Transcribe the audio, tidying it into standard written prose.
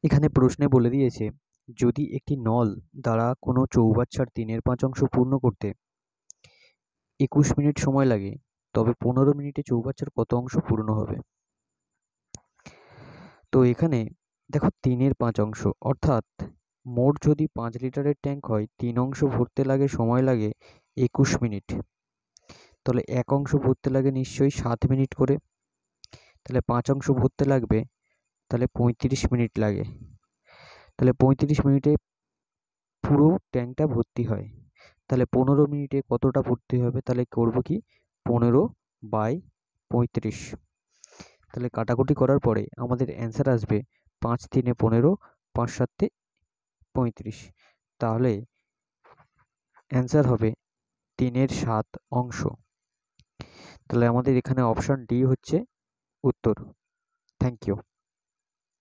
এখানে প্রশ্নে বলে দিয়েছে, যদি একটি নল দ্বারা কোনো চৌবাচ্চার 3/5 পূর্ণ করতে 21 মিনিট সময় লাগে, তবে 15 মিনিটে চৌবাচ্চার কত অংশ পূর্ণ হবে? তো এখানে দেখো 3/5, অর্থাৎ মোট যদি 5 লিটারের ট্যাঙ্ক হয়, 3 অংশ ভরতে সময় লাগে 21 মিনিট। তাহলে 1 অংশ ভরতে লাগে নিশ্চয়ই 7 মিনিট করে। তাহলে 5 অংশ ভরতে লাগবে, তাহলে 35 মিনিট লাগে। তাহলে 35 মিনিটে পুরো ট্যাঙ্কটা ভর্তি হয়। তাহলে 15 মিনিটে কতটা ভর্তি হবে? তাহলে করব কি 15/35। তাহলে কাটাকুটি করার পরে আমাদের অ্যান্সার আসবে 5 3 15, 5 7 35। তাহলে অ্যান্সার হবে 3/7 অংশ। তাহলে আমাদের এখানে অপশন ডি হচ্ছে উত্তর। Thank you.